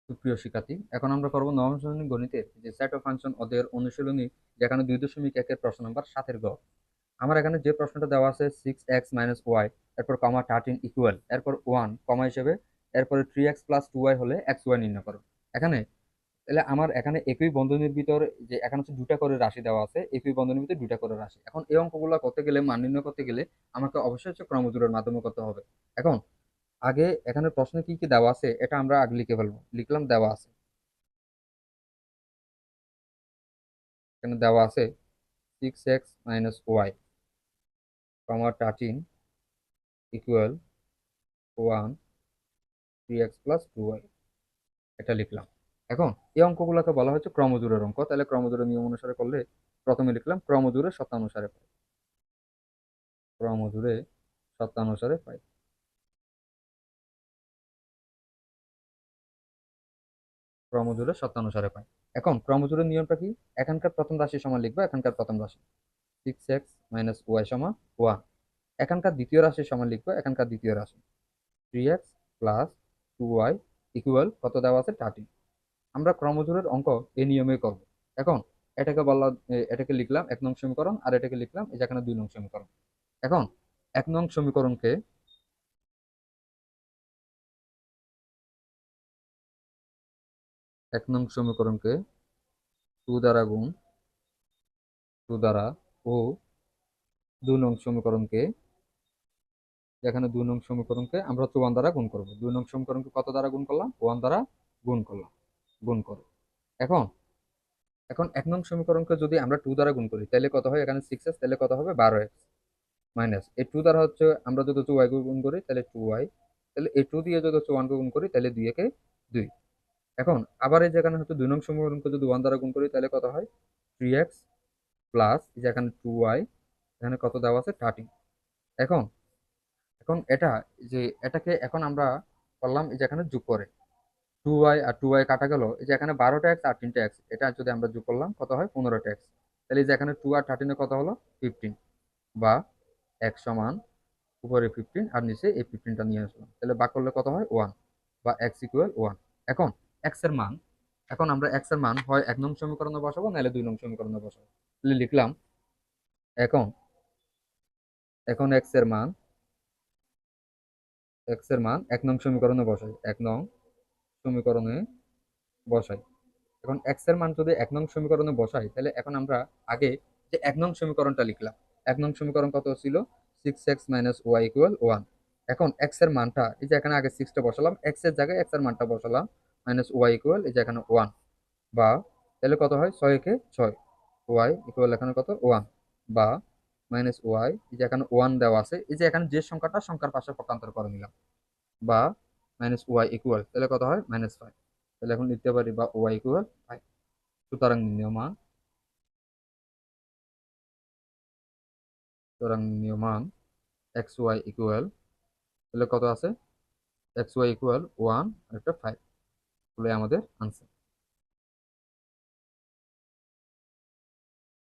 সুপ্রিয় শিক্ষার্থী, এখন আমরা করব নবম শ্রেণী গণিতের যে সেট অফ ফাংশন অধ্যায়ের অনুশীলনী, যেখানে 2.1-এর প্রশ্ন নম্বর 7-এর গ। আমার এখানে যে প্রশ্নটা দেওয়া আছে 6x - y, এরপর কমা 13 ইকুয়াল, এরপর 1 কমা হিসেবে, এরপরে 3x + 2y হলে xy নির্ণয় করো। এখানে তাহলে আমার এখানে একই বন্ধনীর ভিতর যে এখানে হচ্ছে দুটা করে রাশি দেওয়া আছে, একই বন্ধনীর ভিতরে দুটা করে রাশি। এখন এই অঙ্কগুলো করতে গেলে, মান নির্ণয় করতে গেলে আমাকে অবশ্যই হচ্ছে ক্রমজোড়ের মাধ্যমে করতে হবে। এখন আগে এখানে প্রশ্নে কি কি দেওয়া আছে এটা আমরা আগে লিখে ফেলবো। লিখলাম দেওয়া আছে, এখানে দেওয়া আছে 6x - y, 13 equal 1, 3x + 2y, এটা লিখলাম। এখন এই অঙ্কগুলোকে বলা হচ্ছে ক্রমজোড়ের অঙ্ক। তাহলে ক্রমজোড়ের নিয়ম অনুসারে করলে প্রথমে লিখলাম ক্রমজোড়ে শর্তানুসারে পাই, ক্রমজোড়ে শর্তানুসারে পাই, ক্রমজোড়ে শর্তানুসারে পাই। এখন ক্রমজোড়ের নিয়মটা কি? এখানকার প্রথম রাশি সমান লিখবো এখানকার প্রথম রাশি, 6x - y সমান 1। এখানকার দ্বিতীয় রাশি সমান লিখবো এখানকার দ্বিতীয় রাশি, 3x + 2y ইকুয়াল কত দেওয়া আছে 13। আমরা ক্রমজোড়ের অঙ্ক এই নিয়মে করব। এখন এটাকে বললাম, এটাকে লিখলাম 1 নং সমীকরণ, আর এটাকে লিখলাম এই যে এখানে 2 নং সমীকরণ। এখন 1 নং সমীকরণকে 1 নং সমীকরণকে 2 দ্বারা গুণ, 2 দ্বারা, ও 2 নং সমীকরণকে, যেখানে 2 নং সমীকরণকে আমরা হচ্ছে 1 দ্বারা গুণ করব। 2 নং সমীকরণকে কত দ্বারা গুণ করলাম? 1 দ্বারা গুণ করলাম, গুণ করো। এখন এখন 1 নং সমীকরণকে যদি আমরা 2 দ্বারা গুণ করি তাহলে কত হয়? এখানে 6x, তাহলে কত হবে? 12x মাইনাস এই 2 দ্বারা হচ্ছে আমরা যদি হচ্ছে y কে গুণ করি তাহলে 2y, তাহলে এই 2 দিয়ে যদি হচ্ছে 1 কে গুণ করি তাহলে 2 একে 2। এখন আবার এই যেখানে হচ্ছে 2 নং সমীকরণকে যদি 1 দ্বারা গুণ করি তাহলে কত হয়? 3x প্লাস এই যে এখানে 2y, এখানে কত দেওয়া আছে? 13। এখন এখন এটা যে এটাকে এখন আমরা করলাম এই যে এখানে যোগ করে 2y আর 2y কাটা গেল, এই যে এখানে 12টা x আর 3টা x, এটা যদি আমরা যোগ করলাম কত হয়? 15টা x। তাহলে এই যে এখানে 2 আর 13 কত হলো? 15, বা x সমান উপরে 15 আর নিচে এই 15টা নিয়ে আসলাম, তাহলে ভাগ করলে কত হয়? 1, বা x ইকুয়াল 1। এখন x এর মান, এখন আমরা x এর মান হয় 1 নং সমীকরণে বসাবো নাহলে 2 নং সমীকরণে বসাবো। তাহলে লিখলাম এখন, এখন x এর মান 1 নং সমীকরণে বসাই, 1 নং সমীকরণে বসাই। এখন x এর মান যদি 1 নং সমীকরণে বসাই তাহলে এখন আমরা আগে যে 1 নং সমীকরণটা লিখলাম, 1 নং সমীকরণ কত ছিল? 6x - y equal 1। এখন x এর মানটা এই যে এখানে আগে 6টা বসালাম, x এর জায়গায় x এর মানটা বসালাম, মাইনাস y ইকুয়াল এই যে এখানে 1, বা তাহলে কত হয়? 6 একে 6, y ইকুয়াল এখানে কত? 1, বা মাইনাস y, এই যে এখানে 1 দেওয়া আছে, এই যে এখানে যে সংখ্যাটা সংখ্যার পাশে পক্ষান্তর করে নিলাম, বা মাইনাস y ইকুয়াল তাহলে কত হয়? -5। তাহলে এখন লিখতে পারি বা y ইকুয়াল 5। সুতরাং নির্ণেয় মান, সুতরাং নির্ণেয় মান xy ইকুয়াল, তাহলে কত আছে? xy ইকুয়াল 1 আর একটা 5 হলো আমাদের আনসার।